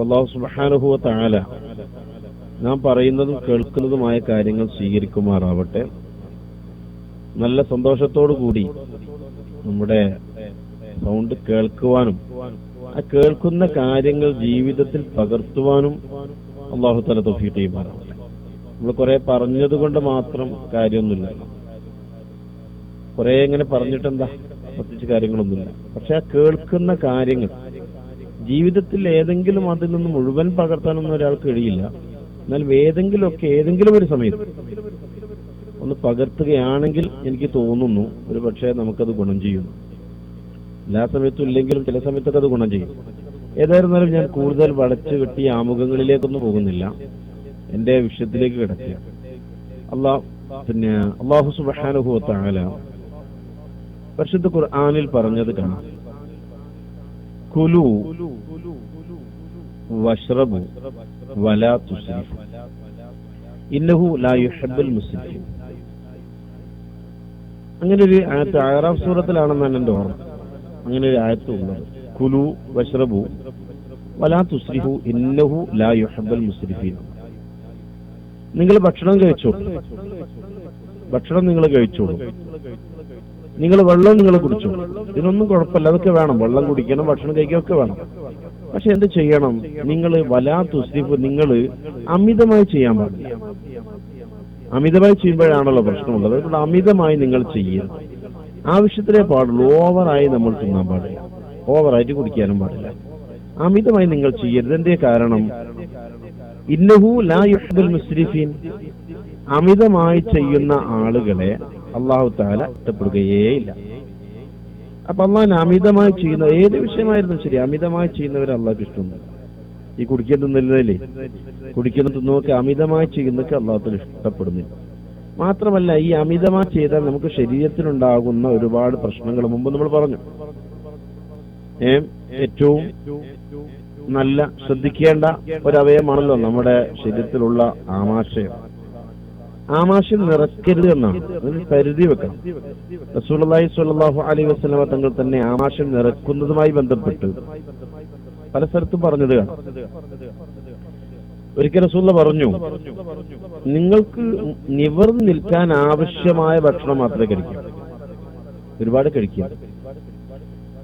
അല്ലാഹു സുബ്ഹാനഹു വ തആല നാം പറയുന്നതും കേൾക്കുന്നതുമായ കാര്യങ്ങൾ സ്വീകരിക്കുമാറാവട്ടെ. നല്ല സന്തോഷത്തോടു കൂടി നമ്മുടെ സൗണ്ട് കേൾക്കുവാനും ആ കേൾക്കുന്ന കാര്യങ്ങൾ ജീവിതത്തിൽ പകർത്തുവാനും അല്ലാഹു തആല തൗഫീഖ് ചെയ്യുമാറാവട്ടെ. നമ്മൾ കുറെ പറഞ്ഞത് കൊണ്ട് മാത്രം കാര്യമൊന്നുമില്ല, കുറെ ഇങ്ങനെ പറഞ്ഞിട്ടെന്താ പ്രത്യേകിച്ച് കാര്യങ്ങളൊന്നുമില്ല. പക്ഷെ ആ കേൾക്കുന്ന കാര്യങ്ങൾ ജീവിതത്തിൽ ഏതെങ്കിലും അതിൽ നിന്ന് മുഴുവൻ പകർത്താനൊന്നും ഒരാൾക്ക് കഴിയില്ല. എന്നാൽ ഏതെങ്കിലും ഒരു സമയത്ത് ഒന്ന് പകർത്തുകയാണെങ്കിൽ എനിക്ക് തോന്നുന്നു ഒരു പക്ഷേ നമുക്കത് ഗുണം ചെയ്യുന്നു. എല്ലാ സമയത്തും ഇല്ലെങ്കിലും ചില സമയത്തൊക്കെ അത് ഗുണം ചെയ്യും. ഏതായിരുന്നാലും ഞാൻ കൂടുതൽ വളച്ചു കെട്ടിയ ആമുഖങ്ങളിലേക്കൊന്നും പോകുന്നില്ല, എന്റെ വിഷയത്തിലേക്ക് കിടക്കുക. അല്ലാഹു സുബ്ഹാനഹു വ തആല പരിശുദ്ധ ഖുർആനിൽ പറഞ്ഞത് കാണാം, കുലു വശ്റബു വലാ തുസ്രിഫു ഇന്നഹു ലാ യുഹിബ്ബുൽ മുസ്രിഫീൻ. അങ്ങനെ ഒരു ആയത്ത് അഅറാഫ് സൂറത്തിലാണെന്നാണ് എന്റെ ഓർമ്മ. അങ്ങനെ ഒരു ആയത്ത് ഉള്ളത്, കുലു വശ്റബു വലാ തുസ്രിഫു ഇന്നഹു ലാ യുഹിബ്ബുൽ മുസ്രിഫീൻ. നിങ്ങൾ ഭക്ഷണം കഴിച്ചോളൂ, നിങ്ങൾ വെള്ളം നിങ്ങൾ കുടിച്ചോളൂ, ഇതിനൊന്നും കുഴപ്പമില്ല, അതൊക്കെ വേണം, വെള്ളം കുടിക്കണം, ഭക്ഷണം കഴിക്കുകയൊക്കെ വേണം. പക്ഷെ എന്ത് ചെയ്യണം? നിങ്ങൾ വലാ തുസ്രിഫു, നിങ്ങൾ അമിതമായി ചെയ്യാൻ പാടില്ല. അമിതമായി ചെയ്യുമ്പോഴാണല്ലോ പ്രശ്നമുള്ളത്. അതുകൊണ്ട് അമിതമായി നിങ്ങൾ ചെയ്യരുത്, ആവശ്യത്തിലേ പാടുള്ളൂ. ഓവറായി നമ്മൾ തിന്നാൻ പാടില്ല, ഓവറായിട്ട് കുടിക്കാനും പാടില്ല. അമിതമായി നിങ്ങൾ ചെയ്യരുത്. എന്തേ കാരണം? ഇന്നഹു ലാ യുഹിബ്ബുൽ മുസ്രിഫീൻ, അമിതമായി ചെയ്യുന്ന ആളുകളെ അല്ലാഹു തആല ഇഷ്ടപ്പെടുകയേയില്ല. അപ്പൊ അള്ളാഹ് അമിതമായി ചെയ്യുന്ന ഏത് വിഷയമായിരുന്നു ശരി, അമിതമായി ചെയ്യുന്നവരെ അള്ളാഹ്ക്ക് ഇഷ്ടമൊന്നുമില്ല. ഈ കുടിക്കുന്നതില്ലേ, കുടിക്കുന്ന തിന്നൊക്കെ അമിതമായി ചെയ്യുന്നൊക്കെ അള്ളാഹു ഇഷ്ടപ്പെടുന്നില്ല. മാത്രമല്ല, ഈ അമിതമായി ചെയ്താൽ നമുക്ക് ശരീരത്തിനുണ്ടാകുന്ന ഒരുപാട് പ്രശ്നങ്ങൾ മുമ്പ് നമ്മൾ പറഞ്ഞു. ഏറ്റവും നല്ല ശ്രദ്ധിക്കേണ്ട ഒരവയമാണല്ലോ നമ്മുടെ ശരീരത്തിലുള്ള ആമാശയം. ആമാശയം നിറയ്ക്കരുത് എന്നാണ്, അതിന് പരിധി വെക്കണം. റസൂലുള്ളാഹി സ്വല്ലല്ലാഹു അലൈഹി വസല്ലമ തങ്ങൾ തന്നെ ആമാശയം നിറയ്ക്കുന്നതുമായി ബന്ധപ്പെട്ട് പല സ്ഥലത്തും പറഞ്ഞത് കാണാം. ഒരിക്കൽ റസൂലുള്ള പറഞ്ഞു, നിങ്ങൾക്ക് നിവർന്നു നിൽക്കാൻ ആവശ്യമായ ഭക്ഷണം മാത്രമേ കഴിക്കൂ, ഒരുപാട് കഴിക്കുക.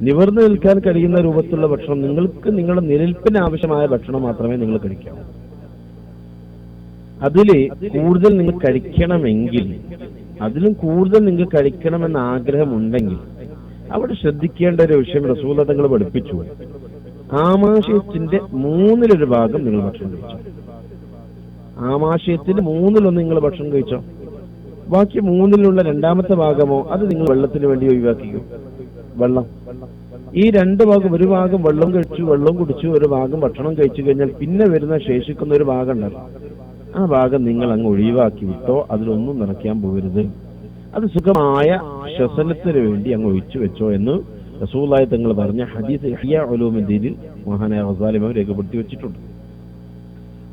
നിവർന്നു നിൽക്കാൻ കഴിയുന്ന രൂപത്തിലുള്ള ഭക്ഷണം, നിങ്ങൾക്ക് നിങ്ങളുടെ നിലനിൽപ്പിന് ആവശ്യമായ ഭക്ഷണം മാത്രമേ നിങ്ങൾ കഴിക്കാവൂ. അതില് കൂടുതൽ നിങ്ങൾ കഴിക്കണമെങ്കിൽ, അതിലും കൂടുതൽ നിങ്ങൾ കഴിക്കണമെന്ന ആഗ്രഹമുണ്ടെങ്കിൽ അവിടെ ശ്രദ്ധിക്കേണ്ട ഒരു വിഷയം റസൂൽ തങ്ങൾ പഠിപ്പിച്ചു. ആമാശയത്തിന്റെ 1/3 ഭാഗം നിങ്ങൾ ഭക്ഷണം കഴിച്ചോ, ആമാശയത്തിന്റെ 1/3 നിങ്ങൾ ഭക്ഷണം കഴിച്ചോ. ബാക്കി 1/3 രണ്ടാമത്തെ ഭാഗമോ അത് നിങ്ങൾ വെള്ളത്തിന് വേണ്ടി ഒഴിവാക്കിക്കോ. വെള്ളം, ഈ 2 ഭാഗം, ഒരു ഭാഗം വെള്ളം കഴിച്ചു, വെള്ളം കുടിച്ചു, ഒരു ഭാഗം ഭക്ഷണം കഴിച്ചു കഴിഞ്ഞാൽ പിന്നെ വരുന്ന ശേഷിക്കുന്ന ഒരു ഭാഗം ഉണ്ടല്ലോ, ആ ഭാഗം നിങ്ങൾ അങ്ങ് ഒഴിവാക്കി വിട്ടോ, അതിലൊന്നും നിറയ്ക്കാൻ പോകരുത്. അത് സുഖമായ ശ്വസനത്തിന് വേണ്ടി അങ്ങ് ഒഴിച്ചു വെച്ചോ എന്ന് റസൂലുള്ളാഹി തങ്ങൾ പറഞ്ഞ ഹദീസ് ഇഹ്യാ ഉലൂമുദ്ദീനിൽ മഹാനായ ഗസാലി ഇമാം രേഖപ്പെടുത്തി വെച്ചിട്ടുണ്ട്.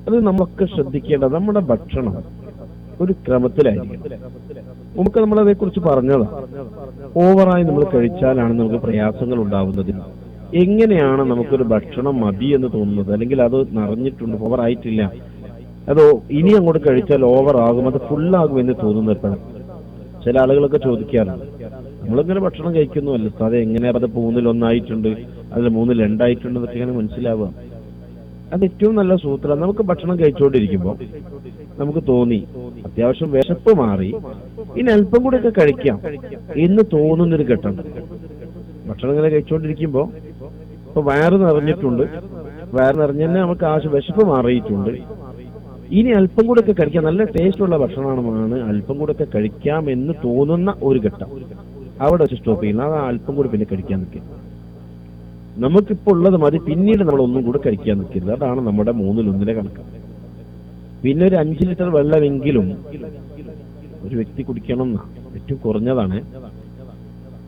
അത് നമുക്ക് ശ്രദ്ധിക്കേണ്ടത്, നമ്മുടെ ഭക്ഷണം ഒരു ക്രമത്തിലായിരിക്കും. നമുക്ക് നമ്മളതേ കുറിച്ച് പറഞ്ഞതാണ്. ഓവറായി നമ്മൾ കഴിച്ചാലാണ് നമുക്ക് പ്രയാസങ്ങൾ ഉണ്ടാവുന്നത്. എങ്ങനെയാണ് നമുക്കൊരു ഭക്ഷണം മതി എന്ന് തോന്നുന്നത്, അല്ലെങ്കിൽ അത് നിറഞ്ഞിട്ടുണ്ട്, ഓവറായിട്ടില്ല, അതോ ഇനി അങ്ങോട്ട് കഴിച്ചാൽ ഓവറാകും, അത് ഫുള്ളാകുമെന്ന് തോന്നുന്നപ്പോഴും ചില ആളുകളൊക്കെ ചോദിക്കാറുണ്ട്. നമ്മളിങ്ങനെ ഭക്ഷണം കഴിക്കുന്നു അല്ല, അത് എങ്ങനെയാ അത് 3/1 അതിൽ 3/2 എന്നൊക്കെ ഇങ്ങനെ മനസ്സിലാവുക. അത് ഏറ്റവും നല്ല സൂത്രം. നമുക്ക് ഭക്ഷണം കഴിച്ചുകൊണ്ടിരിക്കുമ്പോൾ നമുക്ക് തോന്നി അത്യാവശ്യം വിശപ്പ് മാറി, ഇനി അല്പം കൂടെ ഒക്കെ കഴിക്കാം എന്ന് തോന്നുന്നൊരു ഘട്ടം. ഭക്ഷണം ഇങ്ങനെ കഴിച്ചുകൊണ്ടിരിക്കുമ്പോൾ ഇപ്പൊ വയറ് നിറഞ്ഞിട്ടുണ്ട്, വയറ് നിറഞ്ഞതന്നെ നമുക്ക് ആവശ്യം, വിശപ്പ് മാറിയിട്ടുണ്ട്, ഇനി അല്പം കൂടെ ഒക്കെ കഴിക്കാം, നല്ല ടേസ്റ്റുള്ള ഭക്ഷണമാണ്, അല്പം കൂടെ ഒക്കെ കഴിക്കാം എന്ന് തോന്നുന്ന ഒരു ഘട്ടം, അവിടെ വെച്ച് സ്റ്റോപ്പ് ചെയ്യുന്നത്. അത് അല്പം കൂടെ പിന്നെ കഴിക്കാൻ നിൽക്കുക. നമുക്കിപ്പോൾ ഉള്ളത് മതി, പിന്നീട് നമ്മൾ ഒന്നും കൂടെ കഴിക്കാൻ നിൽക്കരുത്. അതാണ് നമ്മുടെ 1/3 കണക്ക്. പിന്നെ ഒരു 5 ലിറ്റർ വെള്ളമെങ്കിലും ഒരു വ്യക്തി കുടിക്കണം എന്നാ, ഏറ്റവും കുറഞ്ഞതാണ്.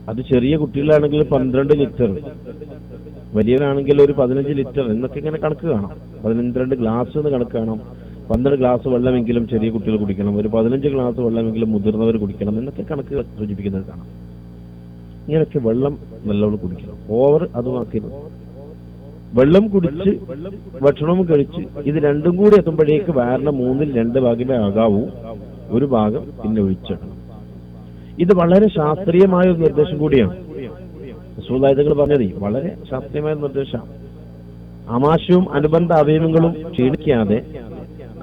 അത് ചെറിയ കുട്ടികളാണെങ്കിൽ 12 ലിറ്റർ, വലിയവരാണെങ്കിൽ ഒരു 15 ലിറ്റർ എന്നൊക്കെ ഇങ്ങനെ കണക്ക് കാണാം. 12 ഗ്ലാസ് എന്ന് കണക്ക് കാണാം. 12 ഗ്ലാസ് വെള്ളമെങ്കിലും ചെറിയ കുട്ടികൾ കുടിക്കണം, ഒരു 15 ഗ്ലാസ് വെള്ളമെങ്കിലും മുതിർന്നവർ കുടിക്കണം എന്നൊക്കെ കണക്ക് സൂചിപ്പിക്കുന്നത് കാണാം. ഇങ്ങനെയൊക്കെ വെള്ളം നല്ലവണ്ണം കുടിക്കണം, ഓവർ അത് ആക്കരുത്. വെള്ളം കുടിച്ച് ഭക്ഷണവും കഴിച്ച് ഇത് രണ്ടും കൂടി എത്തുമ്പോഴേക്ക് വയറിന്റെ 2/3 ഭാഗമേ ആകാവൂ, ഒരു ഭാഗം പിന്നെ ഒഴിച്ചിടണം. ഇത് വളരെ ശാസ്ത്രീയമായ ഒരു നിർദ്ദേശം കൂടിയാണ്. റസൂലുള്ളാഹി പറഞ്ഞത് വളരെ ശാസ്ത്രീയമായ നിർദ്ദേശമാണ്. ആമാശയവും അനുബന്ധ അവയവങ്ങളും ക്ഷീണിക്കാതെ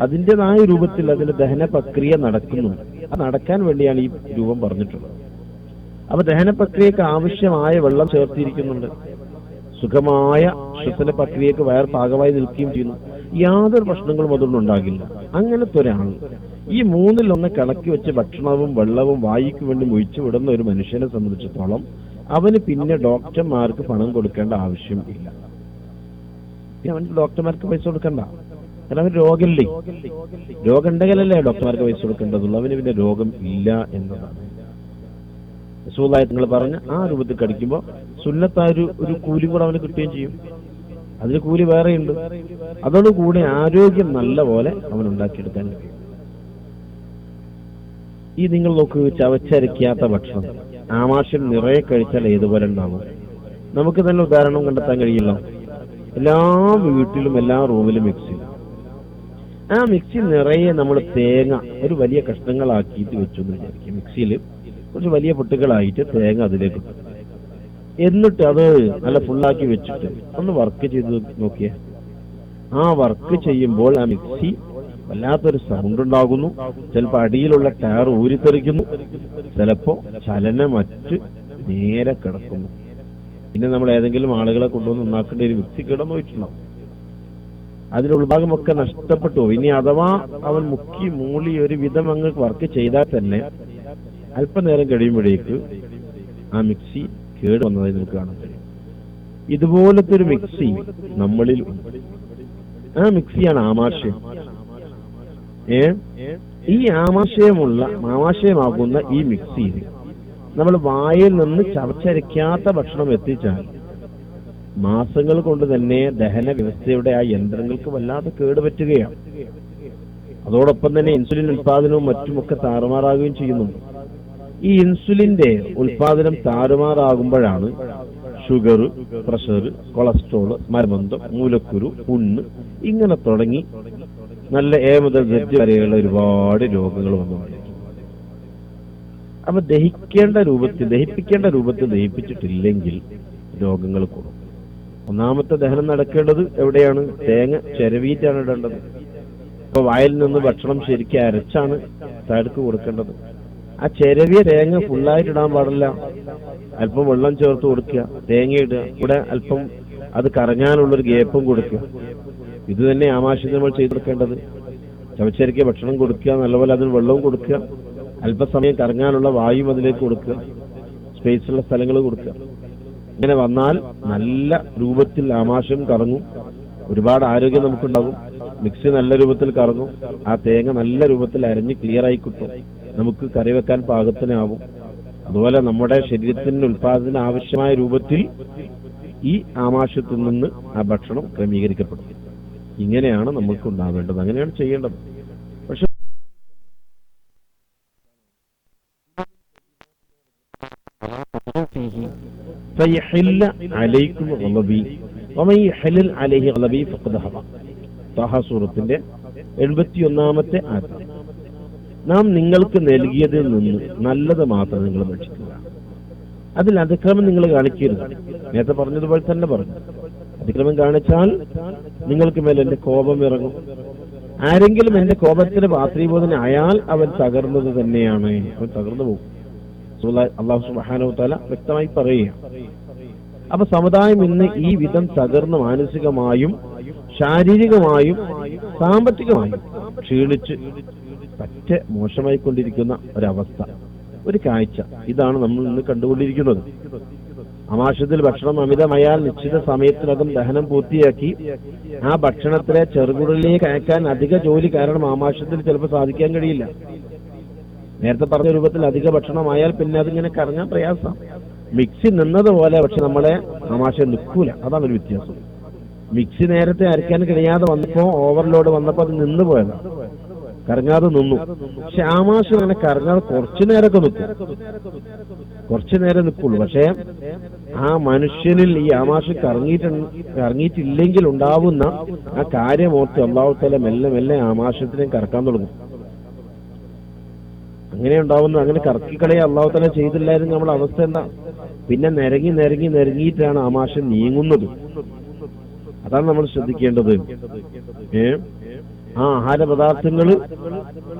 അതിൻ്റെതായ രൂപത്തിൽ അതിന്റെ ദഹന പ്രക്രിയ നടക്കുന്നുണ്ട്. അത് നടക്കാൻ വേണ്ടിയാണ് ഈ രൂപം പറഞ്ഞിട്ടുള്ളത്. അപ്പൊ ദഹന പ്രക്രിയക്ക് ആവശ്യമായ വെള്ളം ചേർത്തിരിക്കുന്നുണ്ട്. സുഖമായ ശ്വസന പ്രക്രിയക്ക് വയർ പാകമായി നിൽക്കുകയും ചെയ്യുന്നു. യാതൊരു പ്രശ്നങ്ങളും അതുകൊണ്ട് ഉണ്ടാകില്ല. അങ്ങനത്തെ ഒരാൾ ഈ 1/3 കണക്കി വെച്ച് ഭക്ഷണവും വെള്ളവും വായിക്ക് വേണ്ടി ഒഴിച്ചു വിടുന്ന ഒരു മനുഷ്യനെ സംബന്ധിച്ചിടത്തോളം അവന് പിന്നെ ഡോക്ടർമാർക്ക് പണം കൊടുക്കേണ്ട ആവശ്യം ഇല്ല. അവന് ഡോക്ടർമാർക്ക് പൈസ കൊടുക്കണ്ട. കാരണം അവന് രോഗമില്ലേ. രോഗം ഉണ്ടെങ്കിലല്ലേ ഡോക്ടർമാർക്ക് പൈസ കൊടുക്കേണ്ടതുള്ളൂ. അവന് പിന്നെ രോഗം ഇല്ല എന്നതാണ് റസൂലുള്ളാഹി തങ്ങൾ പറഞ്ഞ ആ രൂപത്തിൽ കടിക്കുമ്പോൾ സുന്നത്തായ ഒരു കൂലി കൂടെ അവന് കിട്ടുകയും ചെയ്യും. അതിന് കൂലി വേറെയുണ്ട്. അതോടുകൂടി ആരോഗ്യം നല്ല പോലെ അവൻ ഉണ്ടാക്കിയെടുക്കാൻ കഴിയും. ഈ നിങ്ങൾ നോക്കൂ, ചവച്ചരക്കാത്ത ഭക്ഷണം ആമാശയം നിറയെ കഴിച്ചാൽ ഏതുപോലെ ഉണ്ടാവും? നമുക്ക് തന്നെ ഉദാഹരണം കണ്ടെത്താൻ കഴിയില്ല. എല്ലാ വീട്ടിലും എല്ലാ റൂമിലും മിക്സി. ആ മിക്സി നിറയെ നമ്മൾ തേങ്ങ ഒരു വലിയ കഷ്ണങ്ങളാക്കിയിട്ട് വെച്ചു എന്ന് വിചാരിക്കും. മിക്സിയിൽ കുറച്ച് വലിയ പൊട്ടുകളായിട്ട് തേങ്ങ അതിലേക്ക് ഇട്ടു. എന്നിട്ട് അത് നല്ല ഫുള്ളാക്കി വെച്ചിട്ട് ഒന്ന് വർക്ക് ചെയ്ത് നോക്കിയേ. ആ വർക്ക് ചെയ്യുമ്പോൾ ആ മിക്സി വല്ലാത്തൊരു സൗണ്ട് ഉണ്ടാകുന്നു. ചിലപ്പോൾ അടിയിലുള്ള ടയർ ഊരിത്തെറിക്കുന്നു, ചിലപ്പോ ചലനമറ്റ് നേരെ കിടക്കുന്നു. പിന്നെ നമ്മൾ ഏതെങ്കിലും ആളുകളെ കൊണ്ടുവന്ന് നന്നാക്കേണ്ട ഒരു മിക്സി കിടന്നു പോയിട്ടുണ്ടാവും. അതിന്റെ ഉൾഭാഗമൊക്കെ നഷ്ടപ്പെട്ടു. ഇനി അഥവാ അവൻ മുക്കി മൂളി ഒരു വിധം അങ്ങ് വർക്ക് ചെയ്താൽ തന്നെ അല്പനേരം കഴിയുമ്പോഴേക്ക് ആ മിക്സി കേട് വന്നതായി നമുക്ക് കാണാൻ കഴിയും. ഇതുപോലത്തെ ഒരു മിക്സി നമ്മളിൽ ഉണ്ട്. ആ മിക്സിയാണ് ആമാശയം. ഈ ആമാശയമാകുന്ന ഈ മിക്സിയിൽ നമ്മൾ വായിൽ നിന്ന് ചവച്ചരയ്ക്കാത്ത ഭക്ഷണം എത്തിച്ചാൽ മാസങ്ങൾ കൊണ്ട് തന്നെ ദഹന വ്യവസ്ഥയുടെ ആ യന്ത്രങ്ങൾക്ക് വല്ലാതെ കേടുപറ്റുകയാണ്. അതോടൊപ്പം തന്നെ ഇൻസുലിൻ ഉൽപാദനവും മറ്റുമൊക്കെ താറുമാറാകുകയും ചെയ്യുന്നുണ്ട്. ഈ ഇൻസുലിന്റെ ഉൽപാദനം താറുമാറാകുമ്പോഴാണ് ഷുഗർ, പ്രഷർ, കൊളസ്ട്രോൾ, മലബന്ധം, മൂലക്കുരു, പുണ്ണ് ഇങ്ങനെ തുടങ്ങി നല്ല എ മുതൽ Z വരെയുള്ള ഒരുപാട് രോഗങ്ങൾ വന്നുകൊണ്ടിരിക്കും. അപ്പൊ ദഹിപ്പിക്കേണ്ട രൂപത്തിൽ ദഹിപ്പിച്ചിട്ടില്ലെങ്കിൽ രോഗങ്ങൾ കൂടും. ഒന്നാമത്തെ ദഹനം നടക്കേണ്ടത് എവിടെയാണ്? തേങ്ങ ചിരവിയിട്ടാണ് ഇടേണ്ടത്. ഇപ്പൊ വായിൽ നിന്ന് ഭക്ഷണം ശരിക്കും അരച്ചാണ് തടുക്ക് കൊടുക്കേണ്ടത്. ആ ചിരവിയ തേങ്ങ ഫുള്ളായിട്ട് ഇടാൻ പാടില്ല. അല്പം വെള്ളം ചേർത്ത് കൊടുക്കുക, തേങ്ങ ഇടുക, ഇവിടെ അല്പം അത് കറങ്ങാനുള്ളൊരു ഗ്യാപ്പും കൊടുക്കുക. ഇത് തന്നെ ആമാശയം നമ്മൾ ചെയ്തെടുക്കേണ്ടത്. ചവച്ചരയ്ക്ക് ഭക്ഷണം കൊടുക്കുക, നല്ലപോലെ അതിന് വെള്ളവും കൊടുക്കുക, അല്പസമയം കറങ്ങാനുള്ള വായു അതിലേക്ക് കൊടുക്കുക, സ്പേസുള്ള സ്ഥലങ്ങൾ കൊടുക്കുക. ഇങ്ങനെ വന്നാൽ നല്ല രൂപത്തിൽ ആമാശയം കറങ്ങും, ഒരുപാട് ആരോഗ്യം നമുക്കുണ്ടാകും. മിക്സി നല്ല രൂപത്തിൽ കറങ്ങും, ആ തേങ്ങ നല്ല രൂപത്തിൽ അരഞ്ഞ് ക്ലിയറായി കിട്ടും, നമുക്ക് കറി വെക്കാൻ പാകത്തിനാവും. അതുപോലെ നമ്മുടെ ശരീരത്തിന് ഉൽപാദനത്തിന് ആവശ്യമായ രൂപത്തിൽ ഈ ആമാശയത്തിൽ നിന്ന് ആ ഭക്ഷണം ക്രമീകരിക്കപ്പെടും. ഇങ്ങനെയാണ് നമുക്ക് ഉണ്ടാവേണ്ടത്, അങ്ങനെയാണ് ചെയ്യേണ്ടത്. പക്ഷെ സൂറത്തിന്റെ 81-ാമത്തെ ആയത്ത്. നാം നിങ്ങൾക്ക് നൽകിയതിൽ നിന്ന് നല്ലത് മാത്രം നിങ്ങൾ ഭക്ഷിക്കുക, അതിൽ അതിക്രമം നിങ്ങൾ കാണിക്കരുത്. നേരത്തെ പറഞ്ഞതുപോലെ തന്നെ പറഞ്ഞു, അതിക്രമം കാണിച്ചാൽ നിങ്ങൾക്ക് മേലെ എന്റെ കോപം ഇറങ്ങും. ആരെങ്കിലും എന്റെ കോപത്തിന് പാത്രീബോധനായാൽ അവൻ തകർന്നത് തന്നെയാണ്, അവൻ തകർന്നു പോകും. അല്ലാഹു സുബ്ഹാനഹു വ തആല വ്യക്തമായി പറയുക. അപ്പൊ സമുദായം ഇന്ന് ഈ വിധം തകർന്ന് മാനസികമായും ശാരീരികമായും സാമ്പത്തികമായും ക്ഷീണിച്ച് പറ്റ മോശമായിക്കൊണ്ടിരിക്കുന്ന ഒരവസ്ഥ, ഒരു കാഴ്ച, ഇതാണ് നമ്മൾ ഇന്ന് കണ്ടുകൊണ്ടിരിക്കുന്നത്. ആമാശയത്തിൽ ഭക്ഷണം അമിതമായാൽ നിശ്ചിത സമയത്തിനകം ദഹനം പൂർത്തിയാക്കി ആ ഭക്ഷണത്തിലെ ചെറുകുടലിലേക്ക് അയക്കാൻ അധിക ജോലി കാരണം ആമാശയത്തിൽ ചിലപ്പോൾ സാധിക്കാൻ കഴിയില്ല. നേരത്തെ പറഞ്ഞ രൂപത്തിൽ അധിക ഭക്ഷണമായാൽ പിന്നെ അതിങ്ങനെ കറങ്ങാൻ പ്രയാസം. മിക്സി നിന്നതുപോലെ പക്ഷെ നമ്മളെ ആമാശയം നിൽക്കൂല, അതാണ് ഒരു വ്യത്യാസം. മിക്സി നേരത്തെ അരയ്ക്കാൻ കഴിയാതെ വന്നപ്പോ ഓവർലോഡ് വന്നപ്പോ അത് നിന്ന് പോയതാണ്. കറങ്ങാതെ നിന്നു. പക്ഷെ ആമാശം അങ്ങനെ കറങ്ങാതെ കുറച്ചു നേരമൊക്കെ നിൽക്കും, കുറച്ചു നേരം നിൽക്കുള്ളൂ. പക്ഷെ ആ മനുഷ്യനിൽ ഈ ആമാശം കറങ്ങിയിട്ടില്ലെങ്കിൽ ഉണ്ടാവുന്ന ആ കാര്യം ഓർത്ത് അല്ലാഹു തആല മെല്ലെ മെല്ലെ ആമാശത്തിനെ കറക്കാൻ തുടങ്ങും. അങ്ങനെ ഉണ്ടാവുന്ന, അങ്ങനെ കറക്കിക്കളയെ അല്ലാഹു തആല ചെയ്തില്ലായിരുന്നു നമ്മുടെ അവസ്ഥ എന്താ? പിന്നെ നിരങ്ങിയിട്ടാണ് ആമാശം നീങ്ങുന്നത്. അതാണ് നമ്മൾ ശ്രദ്ധിക്കേണ്ടത്. ആ ആഹാര പദാർത്ഥങ്ങൾ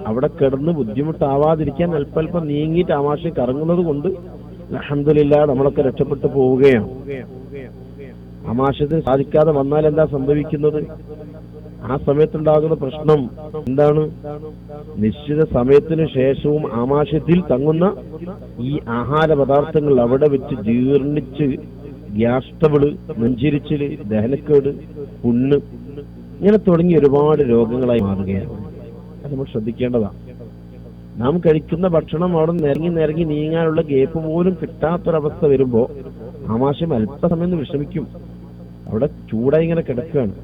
അവിടെ കിടന്ന് ബുദ്ധിമുട്ടാവാതിരിക്കാൻ അല്പം നീങ്ങിയിട്ട് ആമാശം കറങ്ങുന്നത് കൊണ്ട് അൽഹംദുലില്ലാഹ് നമ്മളൊക്കെ രക്ഷപ്പെട്ടു പോവുകയാണ്. ആമാശത്തിന് സാധിക്കാതെ വന്നാൽ എന്താ സംഭവിക്കുന്നത്? ആ സമയത്തുണ്ടാകുന്ന പ്രശ്നം എന്താണ്? നിശ്ചിത സമയത്തിന് ശേഷവും ആമാശയത്തിൽ തങ്ങുന്ന ഈ ആഹാര പദാർത്ഥങ്ങൾ അവിടെ വെച്ച് ജീർണിച്ച് ഗ്യാസ് ട്രബിള്, നെഞ്ചിരിച്ചില്, ദഹനക്കേട്, പുണ്ണ്, ഇങ്ങനെ തുടങ്ങി ഒരുപാട് രോഗങ്ങളായി മാറുകയാണ്. അത് നമ്മൾ ശ്രദ്ധിക്കേണ്ടതാണ്. നാം കഴിക്കുന്ന ഭക്ഷണം അവിടെ നിരങ്ങി നീങ്ങാനുള്ള ഗ്യാപ്പ് പോലും കിട്ടാത്തൊരവസ്ഥ വരുമ്പോൾ ആമാശയം അല്പസമയം വിഷമിക്കും. അവിടെ ചൂടായി ഇങ്ങനെ കിടക്കുകയാണ്.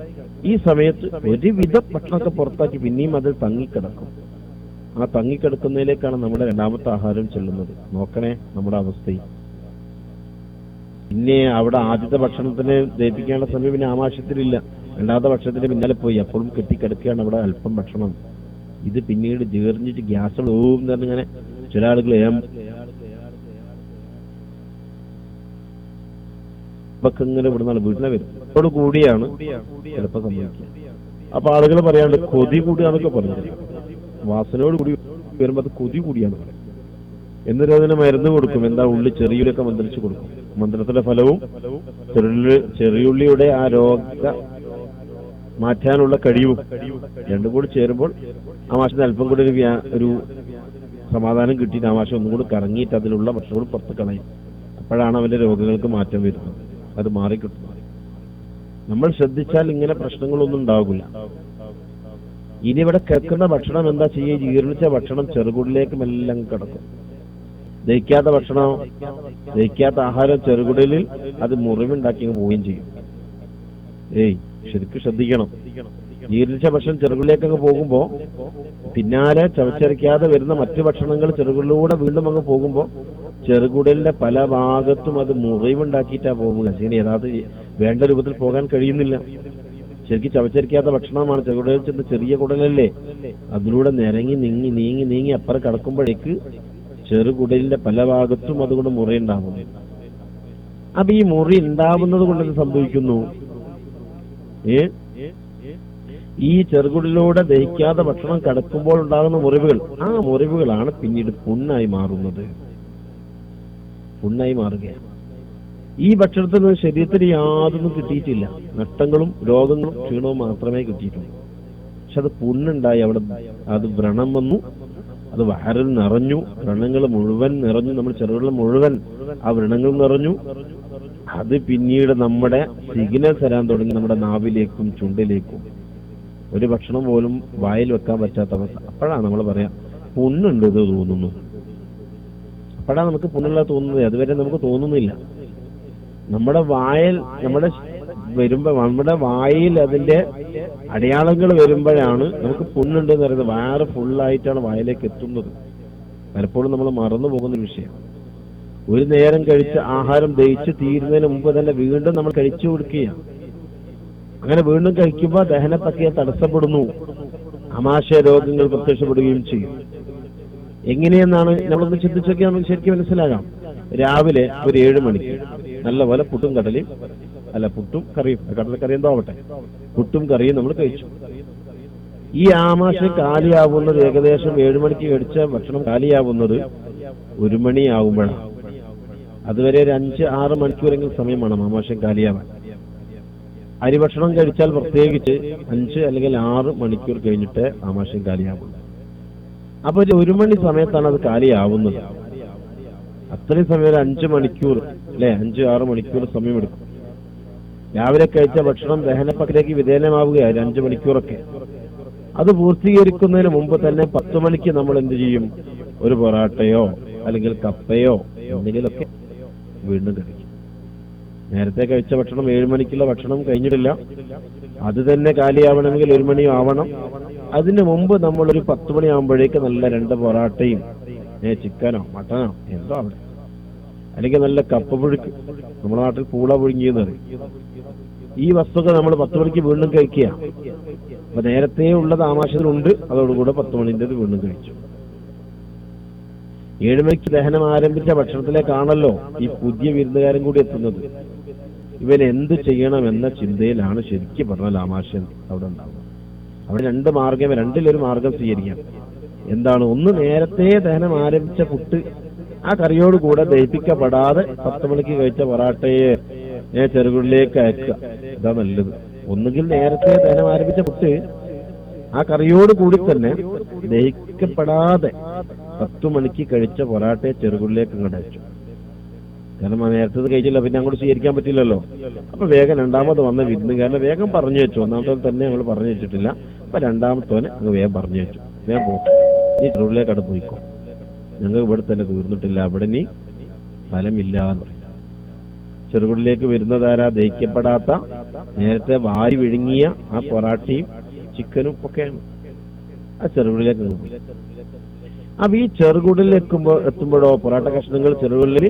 ഈ സമയത്ത് ഒരുവിധം ഭക്ഷണമൊക്കെ പുറത്താക്കി പിന്നെയും അതിൽ തങ്ങിക്കിടക്കും. ആ തങ്ങിക്കിടക്കുന്നതിലേക്കാണ് നമ്മുടെ രണ്ടാമത്തെ ആഹാരം ചെല്ലുന്നത്. നോക്കണേ നമ്മുടെ അവസ്ഥയും. പിന്നെ അവിടെ ആദ്യത്തെ ഭക്ഷണത്തിന് ദഹിപ്പിക്കാനുള്ള സമയം പിന്നെ ആമാശയത്തിലില്ല. രണ്ടാമത്തെ ഭക്ഷണത്തിന് പിന്നാലെ പോയി അപ്പോഴും കെട്ടിക്കിടക്കുകയാണ് അവിടെ അല്പം ഭക്ഷണം. ഇത് പിന്നീട് ജീർണിച്ച് ഗ്യാസ് ഇങ്ങനെ ചില ആളുകൾ ഇങ്ങനെ വിടുന്ന വീട്ടിലെ വരും. അതോട് കൂടിയാണ് ചിലപ്പോൾ സംഭവിക്കുക. അപ്പൊ ആളുകൾ പറയാണ്ട് കൊതി കൂടിയാന്നൊക്കെ പറഞ്ഞത്. വാസനയോട് കൂടി വരുമ്പോ അത് കൊതി കൂടിയാണ് പറയും. എന്നിട്ട് അതിന് മരുന്ന് കൊടുക്കും. എന്താ? ഉള്ളി ചെറിയുള്ളിയൊക്കെ മന്ത്രിച്ചു കൊടുക്കും. മന്ത്രത്തിന്റെ ഫലവും ചെറിയുള്ളിയുടെ ആ രോഗ മാറ്റാനുള്ള കഴിവും രണ്ടും കൂടി ചേരുമ്പോൾ ആമാശത്തിന് അല്പം കൂടി ഒരു സമാധാനം കിട്ടിയിട്ട് ആമാശം ഒന്നും കൂടി കറങ്ങിയിട്ട് അതിലുള്ള ഭക്ഷണം കൂടി പുറത്ത് കളയും. അപ്പോഴാണ് അവന്റെ രോഗങ്ങൾക്ക് മാറ്റം വരുന്നത്. അത് മാറിക്കിട്ടുന്നത്. നമ്മൾ ശ്രദ്ധിച്ചാൽ ഇങ്ങനെ പ്രശ്നങ്ങളൊന്നും ഉണ്ടാകില്ല. ഇനി ഇവിടെ കേൾക്കുന്ന ഭക്ഷണം എന്താ ചെയ്യുക? ജീർണിച്ച ഭക്ഷണം ചെറുകുടിലേക്ക് മെല്ലെ കിടക്കും. ദഹിക്കാത്ത ഭക്ഷണം, ദഹിക്കാത്ത ആഹാരം ചെറുകുടലിൽ അത് മുറിവുണ്ടാക്കി പോവുകയും ചെയ്യും. ശരിക്കും ശ്രദ്ധിക്കണം. ജീർണിച്ച ഭക്ഷണം ചെറുകുടിലേക്കങ്ങ് പോകുമ്പോ പിന്നാലെ ചവച്ചരയ്ക്കാതെ വരുന്ന മറ്റു ഭക്ഷണങ്ങൾ ചെറുകുടിലൂടെ വീണ്ടും അങ്ങ് പോകുമ്പോ ചെറുകുടലിന്റെ പല ഭാഗത്തും അത് മുറിവുണ്ടാക്കിയിട്ടാ പോകുക. ശരി, യഥാർത്ഥ വേണ്ട രൂപത്തിൽ പോകാൻ കഴിയുന്നില്ല. ശരിക്കും ചവച്ചരിക്കാത്ത ഭക്ഷണമാണ്. ചെറുകുടലിൽ ചെന്ന് ചെറിയ കുടലല്ലേ, അതിലൂടെ നീങ്ങി അപ്പുറം കടക്കുമ്പോഴേക്ക് ചെറുകുടലിന്റെ പല ഭാഗത്തും അതുകൊണ്ട് മുറി ഉണ്ടാകുന്നു. അപ്പൊ ഈ മുറി ഉണ്ടാവുന്നത് കൊണ്ട് എന്ത് സംഭവിക്കുന്നു? ഈ ചെറുകുടലിലൂടെ ദഹിക്കാതെ ഭക്ഷണം കടക്കുമ്പോൾ ഉണ്ടാകുന്ന മുറിവുകൾ, ആ മുറിവുകളാണ് പിന്നീട് പുണ്ണായി മാറുന്നത്. പുണ്ണായി മാറുകയാണ്. ഈ ഭക്ഷണത്തിന് ശരീരത്തിന് യാതൊന്നും കിട്ടിയിട്ടില്ല. നഷ്ടങ്ങളും രോഗങ്ങളും ക്ഷീണവും മാത്രമേ കിട്ടിയിട്ടുള്ളൂ. പക്ഷെ അത് പുണ്ണുണ്ടായി, അവിടെ അത് വ്രണം വന്നു, അത് വയറിൽ നിറഞ്ഞു, വ്രണങ്ങൾ മുഴുവൻ നിറഞ്ഞു, നമ്മൾ ചെറുകുടൽ മുഴുവൻ ആ വ്രണങ്ങൾ നിറഞ്ഞു. അത് പിന്നീട് നമ്മുടെ സിഗ്നൽ തരാൻ തുടങ്ങി നമ്മുടെ നാവിലേക്കും ചുണ്ടിലേക്കും. ഒരു ഭക്ഷണം പോലും വായിൽ വെക്കാൻ പറ്റാത്ത അവസ്ഥ. അപ്പോഴാണ് നമ്മൾ പറയാം പുണ്ണുണ്ട് ഇത് തോന്നുന്നു. അപ്പോഴാണ് നമുക്ക് പുണ്ണുള്ള തോന്നുന്നത്. അതുവരെ നമുക്ക് തോന്നുന്നില്ല. നമ്മുടെ വായിൽ നമ്മുടെ വായിൽ അതിന്റെ അടയാളങ്ങൾ വരുമ്പോഴാണ് നമുക്ക് പുണ്ണുണ്ട് എന്ന് പറയുന്നത്. വയറ് ഫുള്ളായിട്ടാണ് വായിലേക്ക് എത്തുന്നത്. പലപ്പോഴും നമ്മൾ മറന്നു പോകുന്ന വിഷയം. ഒരു നേരം കഴിച്ച ആഹാരം ദഹിച്ച് തീരുന്നതിന് മുമ്പ് തന്നെ വീണ്ടും നമ്മൾ കഴിച്ചു കൊടുക്കുകയാണ്. അങ്ങനെ വീണ്ടും കഴിക്കുമ്പോൾ ദഹന പ്രക്രിയ തടസ്സപ്പെടുന്നു, ആമാശയ രോഗങ്ങൾ പ്രത്യക്ഷപ്പെടുകയും ചെയ്യും. എങ്ങനെയെന്നാണ് നമ്മളൊന്ന് ചിന്തിച്ചൊക്കെ നമുക്ക് ശരിക്കും മനസ്സിലാകാം. രാവിലെ ഒരു 7 മണിക്ക് നല്ലപോലെ പുട്ടും കടലയും, പുട്ടും കറിയും, കടലക്കറി എന്തോ ആവട്ടെ, പുട്ടും കറിയും നമ്മൾ കഴിച്ചു. ഈ ആമാശയം കാലിയാവുന്നത് ഏകദേശം 7 മണിക്ക് കഴിച്ച ഭക്ഷണം കാലിയാവുന്നത് 1 മണിയാവുമ്പോഴാണ്. അതുവരെ ഒരു 5-6 മണിക്കൂറെങ്കിലും സമയം വേണം ആമാശയം കാലിയാവാൻ. അരിഭക്ഷണം കഴിച്ചാൽ പ്രത്യേകിച്ച് 5 അല്ലെങ്കിൽ 6 മണിക്കൂർ കഴിഞ്ഞിട്ട് ആമാശയം കാലിയാവുന്നത്. അപ്പൊ ഒരു 1 മണി സമയത്താണ് അത് കാലിയാവുന്നത്. അത്രയും സമയം ഒരു 5 മണിക്കൂർ, 5-6 മണിക്കൂർ സമയമെടുക്കും. രാവിലെ കഴിച്ച ഭക്ഷണം ദഹനപ്രക്രിയക്ക് വിധേയമാവുകയായി 5 മണിക്കൂറൊക്കെ. അത് പൂർത്തീകരിക്കുന്നതിന് മുമ്പ് തന്നെ 10 മണിക്ക് നമ്മൾ എന്ത് ചെയ്യും? ഒരു പൊറാട്ടയോ അല്ലെങ്കിൽ കപ്പയോ എന്തെങ്കിലുമൊക്കെ വീണ്ടും കഴിക്കും. നേരത്തെ കഴിച്ച ഭക്ഷണം 7 മണിക്കുള്ള ഭക്ഷണം കഴിഞ്ഞിട്ടില്ല, അത് തന്നെ കാലിയാവണമെങ്കിൽ 1 മണി ആവണം. അതിന് മുമ്പ് നമ്മളൊരു 10 മണിയാകുമ്പോഴേക്ക് നല്ല 2 പൊറാട്ടയും ചിക്കനോ മട്ടനോ എന്തോ അവിടെ, അല്ലെങ്കിൽ നല്ല കപ്പ പുഴുക്ക്, നമ്മുടെ നാട്ടിൽ പൂള പുഴുങ്ങിയെന്ന് പറയും. ഈ വസ്തുക്കൾ നമ്മൾ 10 മണിക്ക് വീണ്ടും കഴിക്കുക. അപ്പൊ നേരത്തെ ഉള്ളത് ആമാശയത്തിലുണ്ട്, അതോടുകൂടെ 10 മണിൻ്റെത് വീണ്ടും കഴിച്ചു. 7 മണിക്ക് ദഹനം ആരംഭിച്ച ഭക്ഷണത്തിലേക്കാണല്ലോ ഈ പുതിയ വിരുന്നുകാരൻ കൂടി എത്തുന്നത്. ഇവൻ എന്ത് ചെയ്യണമെന്ന ചിന്തയിലാണ് ശരിക്കും പറഞ്ഞാൽ ആമാശയം അവിടെ ഉണ്ടാവുക. അവിടെ 2 മാർഗം, രണ്ടിലൊരു മാർഗം സ്വീകരിക്കാം. എന്താണ്? ഒന്ന്, നേരത്തെ ദഹനം ആരംഭിച്ച പുട്ട് ആ കറിയോട് കൂടെ ദഹിപ്പിക്കപ്പെടാതെ 10 മണിക്ക് കഴിച്ച പൊറാട്ടയെ ചെറുകുള്ളിലേക്ക് അയക്കുക. ഇതാ നല്ലത്. ഒന്നുകിൽ നേരത്തെ ദഹനം ആരംഭിച്ച പുട്ട് ആ കറിയോട് കൂടി തന്നെ ദഹിക്കപ്പെടാതെ 10 മണിക്ക് കഴിച്ച പൊറാട്ടയെ ചെറുകുള്ളിലേക്ക് അങ്ങോട്ട് അയച്ചു. കാരണം നേരത്തെ കഴിച്ചില്ല, പിന്നെ അങ്ങോട്ട് സ്വീകരിക്കാൻ പറ്റില്ലല്ലോ. അപ്പൊ വേഗം രണ്ടാമത് വന്ന വിരുന്നുകാരനെ വേഗം പറഞ്ഞു വെച്ചു. ഒന്നാമത്തെ തന്നെ ഞങ്ങൾ പറഞ്ഞു വെച്ചിട്ടില്ല. അപ്പൊ രണ്ടാമത്തോനെ അങ്ങ് വേഗം പറഞ്ഞു വെച്ചു. വേഗം പോകും, നീ ചെറുകുള്ളിലേക്ക് അവിടെ പോയിക്കോ, ഞങ്ങൾ ഇവിടെ തന്നെ തീർന്നിട്ടില്ല, അവിടെ നീ ഫലമില്ല എന്ന് പറയും. ചെറുകുള്ളിലേക്ക് വരുന്നതാരാ? ദഹിക്കപ്പെടാത്ത നേരത്തെ വാരി വിഴുങ്ങിയ ആ പൊറാട്ടയും ചിക്കനും ഒക്കെയാണ്. ആ ചെറുകുള്ളിലേക്ക് പോയി. അപ്പൊ ഈ എത്തുമ്പോഴോ പൊറാട്ട കഷ്ണങ്ങൾ ചെറുകുള്ളിൽ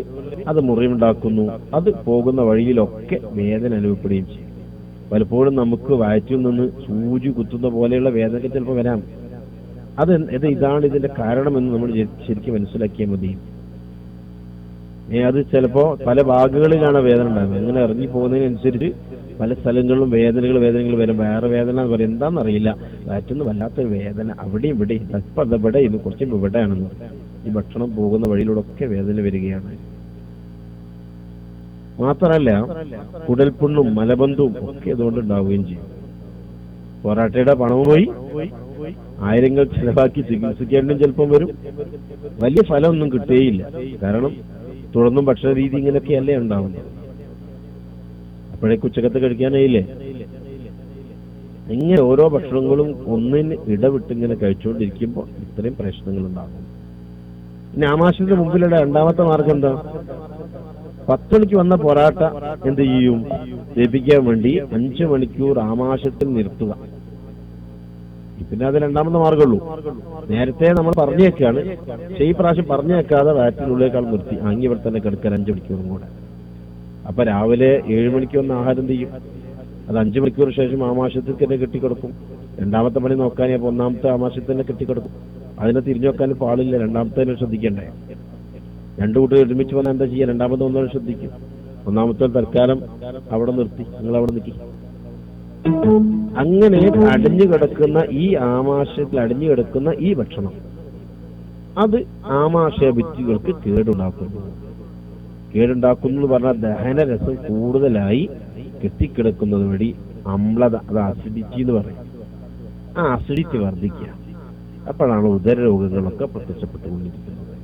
അത് മുറിവുണ്ടാക്കുന്നു. അത് പോകുന്ന വഴിയിലൊക്കെ വേദന അനുഭവപ്പെടുകയും ചെയ്യും. പലപ്പോഴും നമുക്ക് വയറ്റിൽ നിന്ന് സൂചി കുത്തുന്ന പോലെയുള്ള വേദനയ്ക്ക് ചിലപ്പോൾ വരാം. ഇതാണ് ഇതിന്റെ കാരണമെന്ന് നമ്മൾ ശരിക്കും മനസ്സിലാക്കിയാൽ മതി. അത് ചിലപ്പോ പല ഭാഗങ്ങളിലാണ് വേദന ഉണ്ടാകുന്നത്. അങ്ങനെ ഇറങ്ങി പോകുന്നതിനനുസരിച്ച് പല സ്ഥലങ്ങളിലും വേദനകൾ വരും. വേറെ വേദന എന്ന് പറയും, എന്താണെന്നറിയില്ല, വയറ്റുന്ന വല്ലാത്തൊരു വേദന അവിടെയും ഇവിടെയും. ഇപ്പൊ ഇവിടെ ഇത് കുറച്ച് ഇവിടെയാണെന്ന് ഈ ഭക്ഷണം പോകുന്ന വഴിയിലൂടെ ഒക്കെ വേദന വരികയാണ്. മാത്രമല്ല കുടൽപ്പുണ്ണും മലബന്ധവും ഒക്കെ ഇതുകൊണ്ട് ഉണ്ടാവുകയും ചെയ്യും. പൊറാട്ടയുടെ പണവും പോയി, ആയിരങ്ങൾ ചിലവാക്കി ചികിത്സിക്കേണ്ടും ചിലപ്പം വരും. വലിയ ഫലമൊന്നും കിട്ടുകയില്ല. കാരണം തുടർന്നും ഭക്ഷണ രീതി ഇങ്ങനെയൊക്കെയല്ലേ ഉണ്ടാവുന്നത്. അപ്പോഴേക്ക് ഉച്ചക്കത്ത് കഴിക്കാനായില്ലേ. ഇങ്ങനെ ഓരോ ഭക്ഷണങ്ങളും ഒന്നിന് ഇടവിട്ടിങ്ങനെ കഴിച്ചുകൊണ്ടിരിക്കുമ്പോൾ ഇത്രയും പ്രശ്നങ്ങൾ ഉണ്ടാകും. ഇനി ആമാശയത്തിന് മുമ്പിലുള്ള രണ്ടാമത്തെ മാർഗം എന്താ? 10 മണിക്ക് വന്ന പൊറാട്ട എന്ത് ചെയ്യും? ദഹിപ്പിക്കാൻ വേണ്ടി 5 മണിക്കൂർ ആമാശയത്തിൽ നിർത്തുക. പിന്നെ അത് രണ്ടാമത്തെ മാർഗമുള്ളൂ. നേരത്തെ നമ്മൾ പറഞ്ഞേക്കാണ്, ഈ പ്രാവശ്യം പറഞ്ഞേക്കാതെ വയറ്റിനുള്ളിലേക്കാൾ നിർത്തി അങ്ങി ഇവിടെ തന്നെ കിടക്കാൻ 5 മണിക്കൂറും കൂടെ. അപ്പൊ രാവിലെ 7 മണിക്ക് വന്ന ആഹാരം ചെയ്യും, അത് 5 മണിക്കൂർ ശേഷം ആമാശയത്തിൽ തന്നെ കെട്ടിക്കിടക്കും. രണ്ടാമത്തെ പണി നോക്കാൻ അപ്പൊ ഒന്നാമത്തെ ആമാശയത്തിൽ തന്നെ കെട്ടിക്കിടക്കും. അതിനെ തിരിഞ്ഞു നോക്കാൻ പാടില്ല, രണ്ടാമത്തെ ശ്രദ്ധിക്കണ്ടേ. 2 കൂട്ടർ ഒരുമിച്ച് വന്നാൽ എന്താ ചെയ്യുക? രണ്ടാമത്തെ ഒന്നും ശ്രദ്ധിക്കും. ഒന്നാമത്തെ തൽക്കാലം അവിടെ നിർത്തി, നിങ്ങൾ അവിടെ നിൽക്കി. അങ്ങനെ അടിഞ്ഞു കിടക്കുന്ന ഈ ആമാശയത്തിൽ അടിഞ്ഞു കിടക്കുന്ന ഈ ഭക്ഷണം അത് ആമാശയ ഭിത്തികൾക്ക് കേടുണ്ടാക്കുന്നു എന്ന് പറഞ്ഞാൽ ദഹനരസം കൂടുതലായി കെട്ടിക്കിടക്കുന്നത് വഴി അമ്ലത, അത് അസിഡിറ്റി എന്ന് പറയും. ആ അസിഡിറ്റി വർദ്ധിക്കുക. അപ്പോഴാണ് ഉദര രോഗങ്ങളൊക്കെ പ്രത്യക്ഷപ്പെട്ടുകൊണ്ടിരിക്കുന്നത്.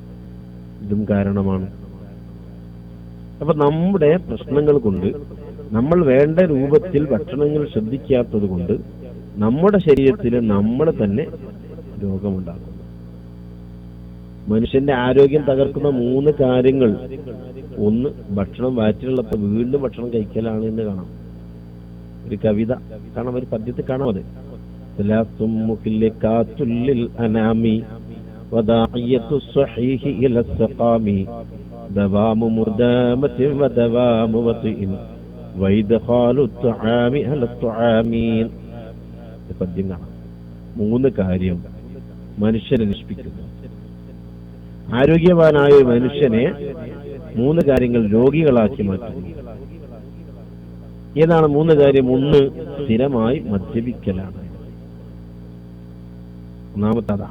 ഇതും കാരണമാണ്. അപ്പൊ നമ്മുടെ പ്രശ്നങ്ങൾ കൊണ്ട്, നമ്മൾ വേണ്ട രൂപത്തിൽ ഭക്ഷണങ്ങൾ ശ്രദ്ധിക്കാത്തത് കൊണ്ട് നമ്മുടെ ശരീരത്തിൽ നമ്മൾ തന്നെ രോഗമുണ്ടാകുന്നു. മനുഷ്യന്റെ ആരോഗ്യം തകർക്കുന്ന 3 കാര്യങ്ങൾ. ഒന്ന്, ഭക്ഷണം വയറ്റിലുള്ളപ്പോൾ വീണ്ടും ഭക്ഷണം കഴിക്കലാണ് എന്ന് കാണാം. ഒരു കവിത കാണാം, ഒരു പദ്യത്തിൽ കാണാം. അത് പദ്യം കാണാം. 3 കാര്യം മനുഷ്യനെ നശിപ്പിക്കുന്നു. ആരോഗ്യവാനായ ഒരു മനുഷ്യനെ 3 കാര്യങ്ങൾ രോഗികളാക്കി മാറ്റുന്നു. ഏതാണ് 3 കാര്യം? 1, സ്ഥിരമായി മദ്യപിക്കലാണ്. ഒന്നാമത്തതാ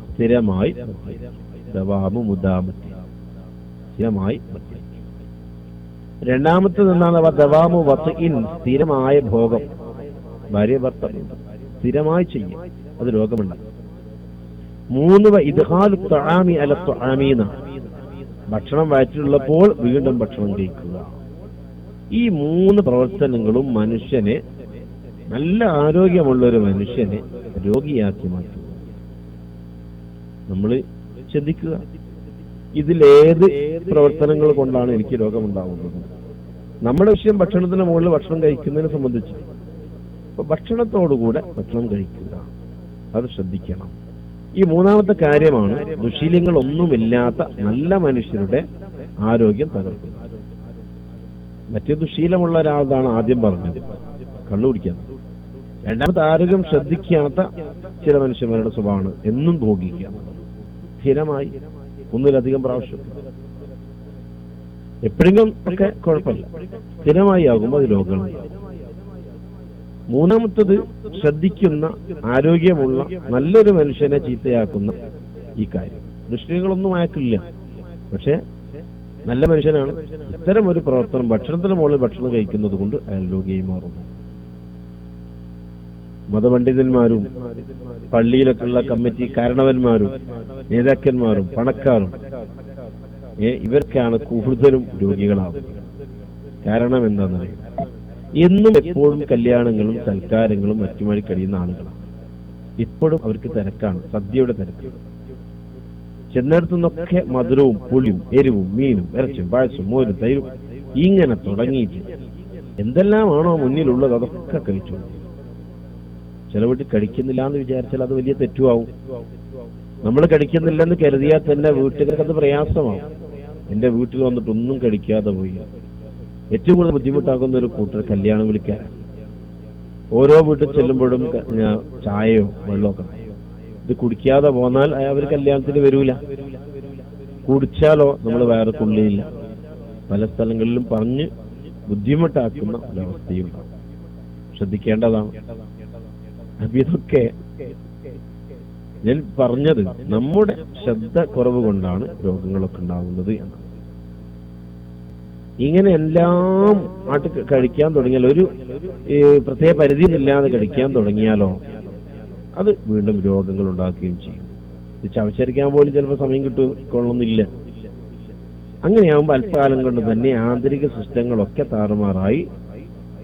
സ്ഥിരമായി ദവാമുദാമത്തി, സ്ഥിരമായി മദ്യപിക്കും. രണ്ടാമത്തത് എന്താണ്? ദവാമു വത്ഇൻ, സ്ഥിരമായ ഭോഗം, ഭാര്യ ഭർത്താവ് സ്ഥിരമായി ചെയ്യും, അത് രോഗമുണ്ടാകും. 3, ഇദ്ഖാലു ത്വആമി അല ത്വആമീന, ഭക്ഷണം വയറ്റിലുള്ളപ്പോൾ വീണ്ടും ഭക്ഷണം കഴിക്കുക. ഈ 3 പ്രവർത്തനങ്ങളും മനുഷ്യനെ, നല്ല ആരോഗ്യമുള്ള ഒരു മനുഷ്യനെ രോഗിയാക്കി മാറ്റുന്നു. നമ്മൾ ചിന്തിക്കുക, ഇതിലേത് പ്രവർത്തനങ്ങൾ കൊണ്ടാണ് എനിക്ക് രോഗമുണ്ടാകുന്നത്? നമ്മുടെ വിഷയം ഭക്ഷണത്തിന് മുകളിൽ ഭക്ഷണം കഴിക്കുന്നതിനെ സംബന്ധിച്ച്. അപ്പൊ ഭക്ഷണത്തോടുകൂടെ ഭക്ഷണം കഴിക്കുക, അത് ശ്രദ്ധിക്കണം. ഈ മൂന്നാമത്തെ കാര്യമാണ് ദുശീലങ്ങളൊന്നുമില്ലാത്ത നല്ല മനുഷ്യരുടെ ആരോഗ്യം തകർക്കുന്നത്. മറ്റേ ദുശീലമുള്ള ഒരാളാണ് ആദ്യം പറഞ്ഞത്, കള്ളു കുടിക്കാൻ. രണ്ടാമത്തെ ആരോഗ്യം ശ്രദ്ധിക്കാത്ത ചില മനുഷ്യന്മാരുടെ സ്വഭാവമാണ് എന്നും ഭോഗിക്കുക, സ്ഥിരമായി ഒന്നിലധികം പ്രാവശ്യം. എപ്പോഴെങ്കിലും ഒക്കെ കുഴപ്പമില്ല, സ്ഥിരമായി ആകുമ്പോൾ അത് രോഗങ്ങളുണ്ടാകും. മൂന്നാമത്തത് ശ്രദ്ധിക്കുന്ന ആരോഗ്യമുള്ള നല്ലൊരു മനുഷ്യനെ ചീത്തയാക്കുന്ന ഈ കാര്യം. ദുഷ്കൃതികളൊന്നും അയക്കില്ല, പക്ഷെ നല്ല മനുഷ്യനാണ്. ഇത്തരം ഒരു പ്രവർത്തനം, ഭക്ഷണത്തിന് മുകളിൽ ഭക്ഷണം കഴിക്കുന്നത് കൊണ്ട് അയാൾ രോഗിയായി മാറുന്നു. മതപണ്ഡിതന്മാരും പള്ളിയിലൊക്കെയുള്ള കമ്മിറ്റി കാരണവന്മാരും നേതാക്കന്മാരും പണക്കാരും ഇവർക്കാണ് കൂടുതലും രോഗികളാവുന്നത്. കാരണം എന്താണെന്നറിയാം, എന്നും എപ്പോഴും കല്യാണങ്ങളും സൽക്കാരങ്ങളും മറ്റുമായി കഴിയുന്ന ആളുകളാണ്. ഇപ്പോഴും അവർക്ക് തിരക്കാണ്, സദ്യയുടെ തിരക്ക്. ചെന്നിടത്തുനിന്നൊക്കെ മധുരവും പുളിയും എരിവും മീനും ഇറച്ചും പായസവും മോരും തൈരും ഇങ്ങനെ തുടങ്ങിയിട്ട് എന്തെല്ലാമാണോ മുന്നിലുള്ളത് അതൊക്കെ കഴിച്ചു. ചില വീട്ടിൽ കഴിക്കുന്നില്ല എന്ന് വിചാരിച്ചാൽ അത് വലിയ തെറ്റുമാവും. നമ്മൾ കഴിക്കുന്നില്ലെന്ന് കരുതിയാൽ തന്നെ വീട്ടുകാർക്കത് പ്രയാസമാവും. എന്റെ വീട്ടിൽ വന്നിട്ട് ഒന്നും കഴിക്കാതെ പോയി. ഏറ്റവും കൂടുതൽ ബുദ്ധിമുട്ടാക്കുന്ന ഒരു കൂട്ടർ കല്യാണം വിളിക്കാനാണ്. ഓരോ വീട്ടിൽ ചെല്ലുമ്പോഴും ചായയോ വെള്ളമൊക്കെ. ഇത് കുടിക്കാതെ പോന്നാൽ അവർ കല്യാണത്തിന് വരൂല. കുടിച്ചാലോ നമ്മൾ വേറെ തുള്ളിയില്ല. പല സ്ഥലങ്ങളിലും പറഞ്ഞ് ബുദ്ധിമുട്ടാക്കുന്ന ഒരവസ്ഥയുണ്ടാവും. ശ്രദ്ധിക്കേണ്ടതാണ്. അപ്പൊ ഇതൊക്കെ ഞാൻ പറഞ്ഞത് നമ്മുടെ ശ്രദ്ധ കുറവ് കൊണ്ടാണ് രോഗങ്ങളൊക്കെ ഉണ്ടാകുന്നത് എന്നാണ്. ഇങ്ങനെ എല്ലാം ആട്ട് കഴിക്കാൻ തുടങ്ങിയാൽ, ഒരു പ്രത്യേക പരിധിയില്ലാതെ കഴിക്കാൻ തുടങ്ങിയാലോ അത് വീണ്ടും രോഗങ്ങൾ ഉണ്ടാക്കുകയും ചെയ്യും. ഇത് ചവച്ചരിക്കാൻ പോലും ചിലപ്പോൾ സമയം കിട്ടിക്കൊള്ളുന്നില്ല. അങ്ങനെയാകുമ്പോൾ അല്പകാലം കൊണ്ട് തന്നെ ആന്തരിക സിസ്റ്റങ്ങളൊക്കെ താറുമാറായി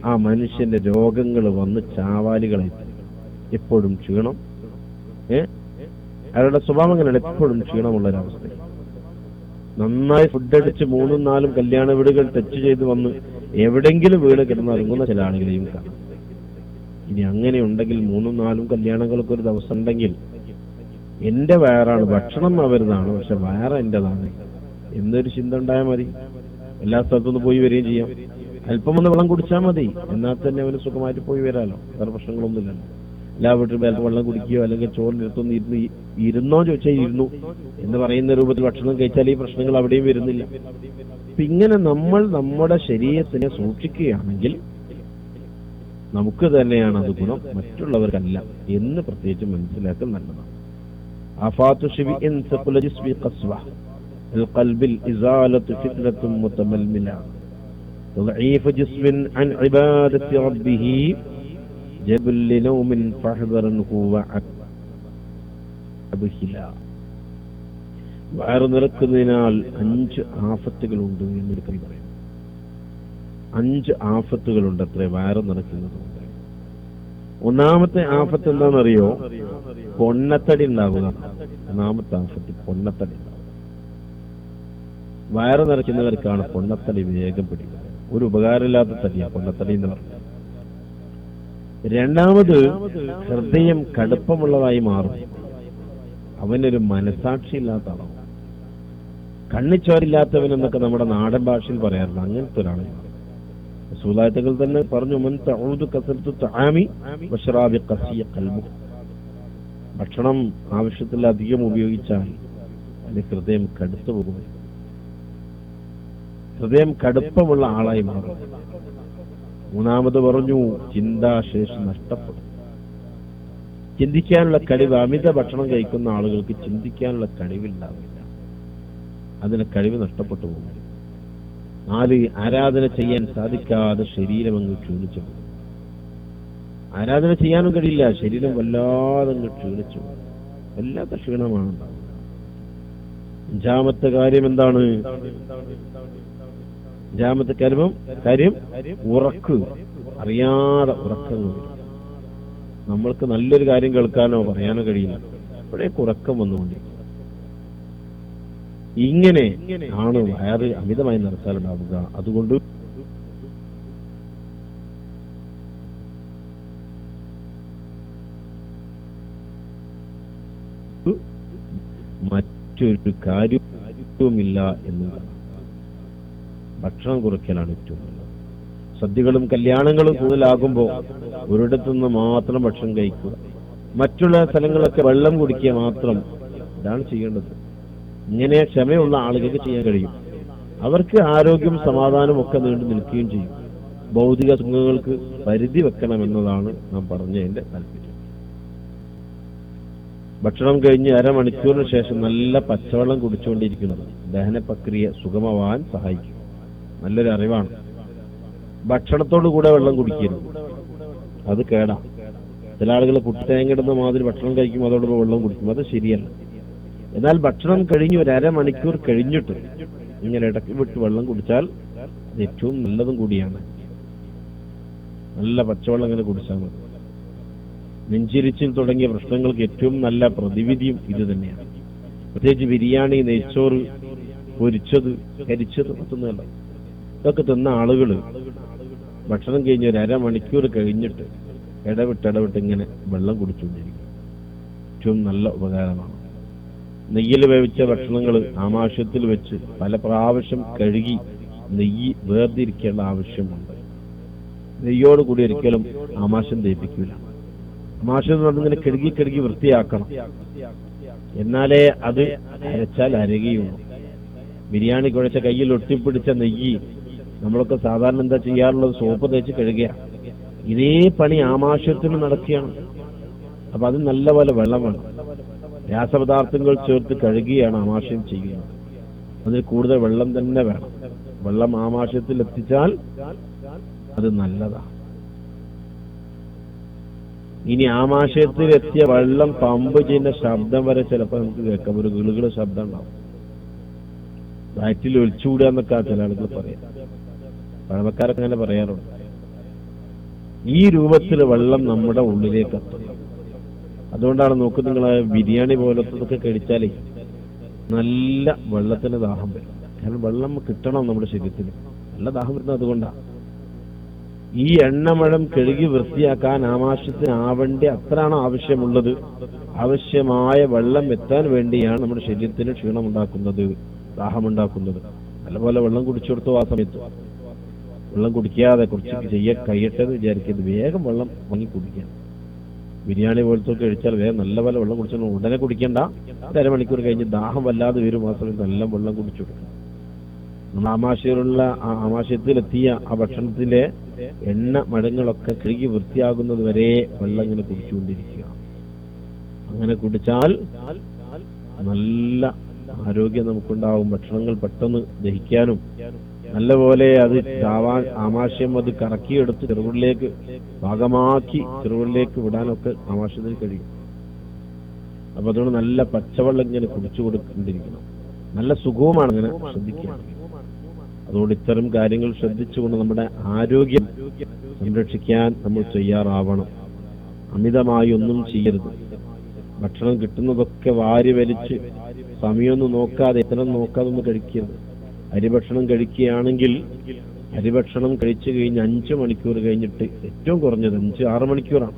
ആ മനുഷ്യന്റെ രോഗങ്ങൾ വന്ന് ചാവാലികളെ. എപ്പോഴും ക്ഷീണം, അവരുടെ സ്വഭാവം അങ്ങനെയാണ്, എപ്പോഴും ക്ഷീണമുള്ളൊരവസ്ഥ. നന്നായി ഫുഡടിച്ച് 3ഉം 4ഉം കല്യാണ വീടുകൾ ടച്ച് ചെയ്ത് വന്ന് എവിടെങ്കിലും വീട് കിടന്നിറങ്ങുന്ന ചില ആളുകളെയും കാണാം. ഇനി അങ്ങനെ ഉണ്ടെങ്കിൽ 3ഉം 4ഉം കല്യാണങ്ങൾക്ക് ഒരു ദിവസം ഉണ്ടെങ്കിൽ എന്റെ വയറാണ്, ഭക്ഷണം അവരുതാണ്, പക്ഷെ വയറ് എന്റേതാണ് എന്നൊരു ചിന്ത ഉണ്ടായാൽ മതി. എല്ലാ സ്ഥലത്തുനിന്ന് പോയി വരികയും ചെയ്യാം. അല്പം ഒന്ന് വെള്ളം കുടിച്ചാൽ മതി, എന്നാൽ തന്നെ അവന് സുഖമായിട്ട് പോയി വരാലോ. വേറെ പ്രശ്നങ്ങളൊന്നുമില്ലല്ലോ. എല്ലാ വീട്ടിലും വേറെ വെള്ളം കുടിക്കുകയോ അല്ലെങ്കിൽ ചോറിനടുത്തൊന്ന് ഇരുന്നോ ചോദിച്ചാൽ ഇരുന്നു എന്ന് പറയുന്ന രൂപത്തിൽ ഭക്ഷണം കഴിച്ചാൽ ഈ പ്രശ്നങ്ങൾ അവിടെയും വരുന്നില്ല. അപ്പൊ ഇങ്ങനെ നമ്മൾ നമ്മുടെ ശരീരത്തിനെ സൂക്ഷിക്കുകയാണെങ്കിൽ നമുക്ക് തന്നെയാണ് അത് ഗുണം, മറ്റുള്ളവർക്കല്ല എന്ന് പ്രത്യേകിച്ച് മനസ്സിലാക്കാൻ നല്ലതാണ്. ആഫാത്തു ശിബിഇൻ സഖല ജിസ്മി ഖസ്വ القلب الإزالة فتنة متململة تضعيف جسم عن عبادة ربه جبل لنوم فاحذرنه وعبهلا. വയറ് നിറക്കുന്നതിനാൽ 5 ആഫത്തുകളുണ്ട് എന്നൊരു കവി പറയും. 5 ആഫത്തുകളുണ്ട് അത്രേ വയറ് നിറയ്ക്കുന്നതുകൊണ്ട്. ഒന്നാമത്തെ ആഫത്ത് എന്താണെന്നറിയോ? പൊണ്ണത്തടി ഉണ്ടാവുക. ഒന്നാമത്തെ ആഫത്ത് പൊണ്ണത്തടി. വയറ് നിറയ്ക്കുന്നവർക്കാണ് പൊണ്ണത്തടി വേഗം പിടിക്കുക. ഒരു ഉപകാരമില്ലാത്ത തടിയാണ് പൊണ്ണത്തടി എന്ന് പറയുന്നത്. രണ്ടാമത്, ഹൃദയം കടുപ്പമുള്ളതായി മാറും. അവനൊരു മനസാക്ഷിയില്ലാത്ത ആളാണ്. കണ്ണിച്ചോരില്ലാത്തവൻ എന്നൊക്കെ നമ്മുടെ നാടൻ ഭാഷയിൽ പറയാറുണ്ട്. അങ്ങനത്തെ ഒരാളെ റസൂലുള്ളാഹികൾ തന്നെ പറഞ്ഞു, മൻ തഊദു കസറത്തു തആമി വശറാബി ഖസിയ ഖൽബു. ഭക്ഷണം ആവശ്യത്തിലധികം ഉപയോഗിച്ചാൽ അതിന്റെ ഹൃദയം കടുത്തു പോകും. ഹൃദയം കടുപ്പമുള്ള ആളായി മാറും. മൂന്നാമത് പറഞ്ഞു, ചിന്താശേഷി നഷ്ടപ്പെടും. ചിന്തിക്കാനുള്ള കഴിവ്, അമിത ഭക്ഷണം കഴിക്കുന്ന ആളുകൾക്ക് ചിന്തിക്കാനുള്ള കഴിവില്ലാവില്ല. അതിന് കഴിവ് നഷ്ടപ്പെട്ടു പോകും. 4, ആരാധന ചെയ്യാൻ സാധിക്കാതെ ശരീരം അങ്ങ് ക്ഷീണിച്ചു പോകും. ആരാധന ചെയ്യാനും കഴിയില്ല, ശരീരം വല്ലാതെ അങ്ങ് ക്ഷീണിച്ചു പോകും. വല്ലാത്ത ക്ഷീണമാണ് ഉണ്ടാവുക. 5ാമത്തെ കാര്യം എന്താണ്? 5ാമത്തെ കാര്യം ഉറക്ക്. അറിയാതെ ഉറക്കങ്ങൾ വരും. നമ്മൾക്ക് നല്ലൊരു കാര്യം കേൾക്കാനോ പറയാനോ കഴിയില്ല, അപ്പോഴേക്ക് ഉറക്കം വന്നുകൊണ്ടിരിക്കും. ഇങ്ങനെ ആണ് വയറ് അമിതമായി നിറച്ചാലുണ്ടാവുക. അതുകൊണ്ട് മറ്റൊരു കാര്യവുമില്ല എന്നതാണ്. ഭക്ഷണം കുറയ്ക്കലാണ് ഏറ്റവും നല്ലത്. സദ്യകളും കല്യാണങ്ങളും കൂടുതലാകുമ്പോൾ ഒരിടത്തുനിന്ന് മാത്രം ഭക്ഷണം കഴിക്കുക, മറ്റുള്ള സ്ഥലങ്ങളൊക്കെ വെള്ളം കുടിക്കുക മാത്രം, ഇതാണ് ചെയ്യേണ്ടത്. ഇങ്ങനെ ക്ഷമയുള്ള ആളുകൾക്ക് ചെയ്യാൻ കഴിയും. അവർക്ക് ആരോഗ്യം സമാധാനവും ഒക്കെ നീണ്ടു നിൽക്കുകയും ചെയ്യും. ഭൗതിക സുഖങ്ങൾക്ക് പരിധി വെക്കണമെന്നതാണ് നാം പറഞ്ഞതിന്റെ താല്പര്യം. ഭക്ഷണം കഴിഞ്ഞ് അരമണിക്കൂറിന് ശേഷം നല്ല പച്ചവെള്ളം കുടിച്ചുകൊണ്ടിരിക്കുന്നത് ദഹന പ്രക്രിയ സുഗമമാവാൻ സഹായിക്കും. നല്ലൊരു അറിവാണ്. ഭക്ഷണത്തോടു കൂടെ വെള്ളം കുടിക്കരുത്, അത് കേടാ. ചില ആളുകൾ പുട്ടേങ്ങിടുന്ന മാതിരി ഭക്ഷണം കഴിക്കും, അതോടൊപ്പം വെള്ളം കുടിക്കും, അത് ശരിയല്ല. എന്നാൽ ഭക്ഷണം കഴിഞ്ഞ് ഒരു അരമണിക്കൂർ കഴിഞ്ഞിട്ട് ഇങ്ങനെ ഇടയ്ക്ക് വിട്ട് വെള്ളം കുടിച്ചാൽ അത് ഏറ്റവും നല്ലതും കൂടിയാണ്. നല്ല പച്ചവെള്ളം ഇങ്ങനെ കുടിച്ചാൽ മതി. നെഞ്ചിരിച്ചിൽ തുടങ്ങിയ പ്രശ്നങ്ങൾക്ക് ഏറ്റവും നല്ല പ്രതിവിധിയും ഇത് തന്നെയാണ്. പ്രത്യേകിച്ച് ബിരിയാണി, നെയ്ച്ചോറ്, പൊരിച്ചത്, കരിച്ചത് തിന്നല്ല, ഇതൊക്കെ തിന്ന ആളുകൾ ഭക്ഷണം കഴിഞ്ഞ് ഒരു അരമണിക്കൂർ കഴിഞ്ഞിട്ട് ഇടവിട്ട് ഇങ്ങനെ വെള്ളം കുടിച്ചുകൊണ്ടിരിക്കും. ഏറ്റവും നല്ല ഉപകാരമാണ്. നെയ്യിൽ വേവിച്ച ഭക്ഷണങ്ങൾ ആമാശയത്തിൽ വെച്ച് പല പ്രാവശ്യം കഴുകി നെയ്യ് വേർതിരിക്കേണ്ട ആവശ്യമുണ്ട്. നെയ്യോട് കൂടി ഒരിക്കലും ആമാശയം ദഹിപ്പിക്കില്ല. ആമാശയം ഇങ്ങനെ കഴുകി വൃത്തിയാക്കണം, എന്നാലേ അത് അരച്ചാൽ അരയുകയുള്ളൂ. ബിരിയാണി കുഴച്ച കയ്യിൽ ഒട്ടിപ്പിടിച്ച നെയ്യ് നമ്മളൊക്കെ സാധാരണ എന്താ ചെയ്യാറുള്ളത്? സോപ്പ് തേച്ച് കഴുകുക. ഇതേ പണി ആമാശയത്തിന് നടക്കുകയാണ്. അപ്പൊ അത് നല്ലപോലെ വെള്ളം വേണം. രാസപദാർത്ഥങ്ങൾ ചേർത്ത് കഴുകിയാണ് ആമാശയം ചെയ്യുന്നത്. അതിൽ കൂടുതൽ വെള്ളം തന്നെ വേണം. വെള്ളം ആമാശയത്തിൽ എത്തിച്ചാൽ അത് നല്ലതാണ്. ഇനി ആമാശയത്തിൽ എത്തിയ വെള്ളം പമ്പ് ചെയ്യുന്ന ശബ്ദം വരെ ചിലപ്പോൾ നമുക്ക് കേൾക്കാം. ഒരു ഗിളുകിള ശബ്ദം ഉണ്ടാവും. വയറ്റിൽ ഒലിച്ചുകൂടുക എന്നൊക്കെ ചില ആളുകൾ പറയാം. പഴമക്കാരൊക്കെ അങ്ങനെ പറയാറുണ്ട്. ഈ രൂപത്തിൽ വെള്ളം നമ്മുടെ ഉള്ളിലേക്ക് എത്തും. അതുകൊണ്ടാണ് നോക്ക്, നിങ്ങൾ ബിരിയാണി പോലത്തതൊക്കെ കഴിച്ചാലേ നല്ല വെള്ളത്തിന് ദാഹം വരും. കാരണം വെള്ളം കിട്ടണം നമ്മുടെ ശരീരത്തിന്. നല്ല ദാഹം വരുന്നത് അതുകൊണ്ടാണ്. ഈ എണ്ണമഴം കഴുകി വൃത്തിയാക്കാൻ ആമാശയത്തിന് ആവേണ്ട അത്രയാണോ ആവശ്യമുള്ളത്? ആവശ്യമായ വെള്ളം എത്താൻ വേണ്ടിയാണ് നമ്മുടെ ശരീരത്തിന് ക്ഷീണമുണ്ടാക്കുന്നത്, ദാഹമുണ്ടാക്കുന്നത്. നല്ലപോലെ വെള്ളം കുടിച്ചു കൊടുത്തു. ആ സമയത്ത് വെള്ളം കുടിക്കാതെ കുറച്ച് കഴിയട്ടെ എന്ന് വിചാരിക്കരുത്. വേഗം വെള്ളം വാങ്ങി കുടിക്കുക. ബിരിയാണി പോലത്തെ കഴിച്ചാൽ വേഗം നല്ലപോലെ വെള്ളം കുടിച്ചാൽ ഉടനെ കുടിക്കണ്ട. അരമണിക്കൂർ കഴിഞ്ഞ് ദാഹം വല്ലാതെ വരും. ആ സമയത്ത് നല്ല വെള്ളം കുടിച്ചു കൊടുക്കണം. നമ്മൾ ആമാശയത്തിലെത്തിയ ആ ഭക്ഷണത്തിലെ എണ്ണ മഴങ്ങളൊക്കെ കഴുകി വൃത്തിയാകുന്നത് വരെ വെള്ളം ഇങ്ങനെ കുടിച്ചുകൊണ്ടിരിക്കുക. അങ്ങനെ കുടിച്ചാൽ നല്ല ആരോഗ്യം നമുക്കുണ്ടാവും. ഭക്ഷണങ്ങൾ പെട്ടെന്ന് ദഹിക്കാനും നല്ലപോലെ അത് ആമാശയം അത് കറക്കിയെടുത്ത് ചെറുകളിലേക്ക് ഭാഗമാക്കി ചെറുകളിലേക്ക് വിടാനൊക്കെ ആമാശയത്തിന് കഴിയും. അപ്പൊ അതുകൊണ്ട് നല്ല പച്ചവെള്ളം ഇങ്ങനെ കുടിച്ചു കൊടുക്കേണ്ടിരിക്കണം. നല്ല സുഖവുമാണ് അങ്ങനെ ശ്രദ്ധിക്കുക. അതുകൊണ്ട് ഇത്തരം കാര്യങ്ങൾ ശ്രദ്ധിച്ചുകൊണ്ട് നമ്മുടെ ആരോഗ്യം സംരക്ഷിക്കാൻ നമ്മൾ തയ്യാറാവണം. അമിതമായി ഒന്നും ചെയ്യരുത്. ഭക്ഷണം കിട്ടുന്നതൊക്കെ വാരി വലിച്ച് സമയമൊന്നും നോക്കാതെ, എത്ര നോക്കാതെ ഒന്നും കഴിക്കരുത്. അരിഭക്ഷണം കഴിക്കുകയാണെങ്കിൽ അരിഭക്ഷണം കഴിച്ചു കഴിഞ്ഞ് 5 മണിക്കൂർ കഴിഞ്ഞിട്ട്, ഏറ്റവും കുറഞ്ഞത് 5-6 മണിക്കൂറാണ്.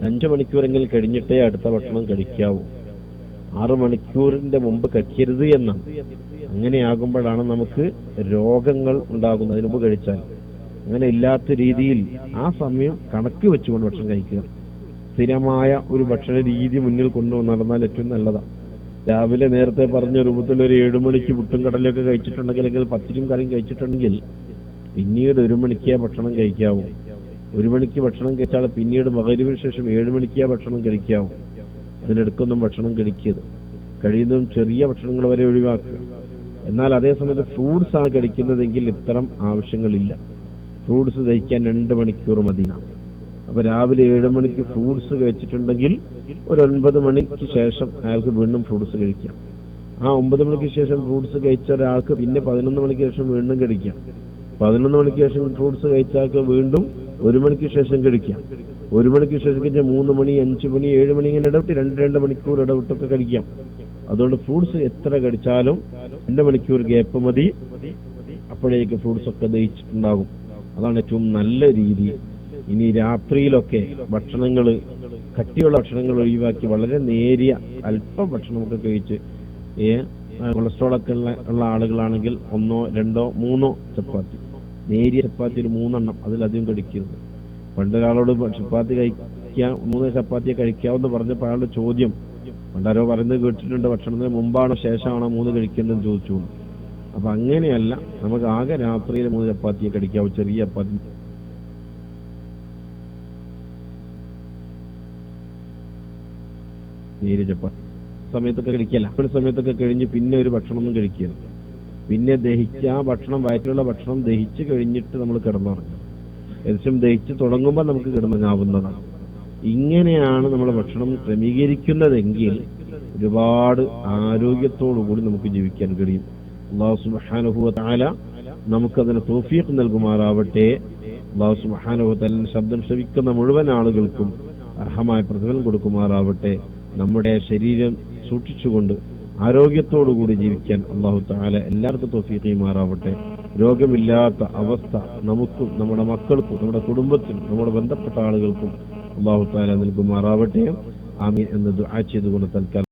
5 മണിക്കൂറെങ്കിലും കഴിഞ്ഞിട്ടേ അടുത്ത ഭക്ഷണം കഴിക്കാവൂ. 6 മണിക്കൂറിന്റെ മുമ്പ് കഴിക്കരുത് എന്നാണ്. അങ്ങനെയാകുമ്പോഴാണ് നമുക്ക് രോഗങ്ങൾ ഉണ്ടാകുന്നത്. അതിന് മുമ്പ് കഴിച്ചാൽ അങ്ങനെ ഇല്ലാത്ത രീതിയിൽ ആ സമയം കണക്ക് വെച്ചുകൊണ്ട് ഭക്ഷണം കഴിക്കുക. സ്ഥിരമായ ഒരു ഭക്ഷണ രീതി മുന്നിൽ കൊണ്ടുവന്ന് നടന്നാൽ ഏറ്റവും നല്ലതാണ്. രാവിലെ നേരത്തെ പറഞ്ഞ രൂപത്തിൽ ഒരു 7 മണിക്ക് പുട്ടും കടലൊക്കെ കഴിച്ചിട്ടുണ്ടെങ്കിൽ, അല്ലെങ്കിൽ പത്തിരിയും കറിയും കഴിച്ചിട്ടുണ്ടെങ്കിൽ പിന്നീട് 1 മണിക്കേ ഭക്ഷണം കഴിക്കാവൂ. 1 മണിക്ക് ഭക്ഷണം കഴിച്ചാൽ പിന്നീട് മഗ്‌രിബിന് ശേഷം 7 മണിക്കേ ഭക്ഷണം കഴിക്കാവൂ. അതിനിടയ്ക്കൊന്നും ഭക്ഷണം കഴിക്കരുത്. കഴിയുന്നതും ചെറിയ ഭക്ഷണങ്ങൾ വരെ ഒഴിവാക്കുക. എന്നാൽ അതേസമയത്ത് ഫ്രൂട്ട്സ് ആണ് കഴിക്കുന്നതെങ്കിൽ ഇത്തരം ആവശ്യങ്ങളില്ല. ഫ്രൂട്ട്സ് ദഹിക്കാൻ 2 മണിക്കൂർ മതിയാണ്. അപ്പൊ രാവിലെ 7 മണിക്ക് ഫ്രൂട്ട്സ് കഴിച്ചിട്ടുണ്ടെങ്കിൽ ഒരു 9 മണിക്ക് ശേഷം അയാൾക്ക് വീണ്ടും ഫ്രൂട്ട്സ് കഴിക്കാം. ആ 9 മണിക്ക് ശേഷം ഫ്രൂട്ട്സ് കഴിച്ച ഒരാൾക്ക് പിന്നെ 11 മണിക്ക് ശേഷം വീണ്ടും കഴിക്കാം. 11 മണിക്ക് ശേഷം ഫ്രൂട്ട്സ് കഴിച്ച ആൾക്ക് വീണ്ടും 1 മണിക്ക് ശേഷം കഴിക്കാം. 1 മണിക്ക് ശേഷം കഴിച്ചാൽ 3 മണി, 5 മണി, 7 മണി ഇങ്ങനെ ഇടവിട്ട് 2 മണിക്കൂർ ഇടവിട്ടൊക്കെ കഴിക്കാം. അതുകൊണ്ട് ഫ്രൂട്ട്സ് എത്ര കഴിച്ചാലും 2 മണിക്കൂർ ഗ്യാപ്പ് മതി. അപ്പോഴേക്ക് ഫ്രൂട്ട്സ് ഒക്കെ ദഹിച്ചിട്ടുണ്ടാകും. അതാണ് ഏറ്റവും നല്ല രീതി. ഇനി രാത്രിയിലൊക്കെ ഭക്ഷണങ്ങൾ കട്ടിയുള്ള ഭക്ഷണങ്ങൾ ഒഴിവാക്കി വളരെ നേരിയ അല്പം ഭക്ഷണമൊക്കെ കഴിച്ച് കൊളസ്ട്രോളൊക്കെ ഉള്ള ആളുകളാണെങ്കിൽ 1, 2, 3 ചപ്പാത്തി, നേരിയ ചപ്പാത്തി ഒരു 3 എണ്ണം, അതിലധികം കഴിക്കരുത്. പണ്ടൊരാളോട് ചപ്പാത്തി കഴിക്കാൻ 3 ചപ്പാത്തിയെ കഴിക്കാമെന്ന് പറഞ്ഞപ്പോൾ അയാളുടെ ചോദ്യം, പണ്ടാരോ പറയുന്നത് കേട്ടിട്ടുണ്ട്, ഭക്ഷണത്തിന് മുമ്പാണോ ശേഷമാണോ 3 കഴിക്കേണ്ടതെന്ന് ചോദിച്ചു. അപ്പൊ അങ്ങനെയല്ല, നമുക്ക് ആകെ രാത്രിയിൽ 3 ചപ്പാത്തിയെ കഴിക്കാവൂ, ചെറിയ ചപ്പാത്തി. നേരിയ ചപ്പാത്തി സമയത്തൊക്കെ കഴിക്കല്ല, ഒരു സമയത്തൊക്കെ കഴിഞ്ഞ് പിന്നെ ഒരു ഭക്ഷണമൊന്നും കഴിക്കരുത്. പിന്നെ ആ ഭക്ഷണം, വയറ്റിലുള്ള ഭക്ഷണം ദഹിച്ച് കഴിഞ്ഞിട്ട് നമ്മൾ കിടന്നുറങ്ങും. ഏകദേശം ദഹിച്ച് തുടങ്ങുമ്പോൾ നമുക്ക് കിടന്നുറങ്ങാവുന്നതാണ്. ഇങ്ങനെയാണ് നമ്മൾ ഭക്ഷണം ക്രമീകരിക്കുന്നതെങ്കിൽ ഒരുപാട് ആരോഗ്യത്തോടുകൂടി നമുക്ക് ജീവിക്കാൻ കഴിയും. അല്ലാഹു സുബ്ഹാനഹു വ തആല നമുക്കതിന് തൗഫീഖ് നൽകുമാറാവട്ടെ. അല്ലാഹു സുബ്ഹാനഹു വ തആല ശബ്ദം ശ്രവിക്കുന്ന മുഴുവൻ ആളുകൾക്കും അർഹമായ പ്രതിഫലം കൊടുക്കുമാറാവട്ടെ. നമ്മുടെ ശരീരം സൂക്ഷിച്ചുകൊണ്ട് ആരോഗ്യത്തോടുകൂടി ജീവിക്കാൻ അല്ലാഹു തആല എല്ലാവർക്കും തൗഫീഖ് ചെയ്യുമാറാവട്ടെ. രോഗമില്ലാത്ത അവസ്ഥ നമുക്കും നമ്മുടെ മക്കൾക്കും നമ്മുടെ കുടുംബത്തിനും നമ്മുടെ ബന്ധപ്പെട്ട ആളുകൾക്കും അല്ലാഹു തആല നൽകുമാറാവട്ടെ. ആമീൻ എന്ന് ദുആ ചെയ്തുകൊണ്ട് തൽക്കാലം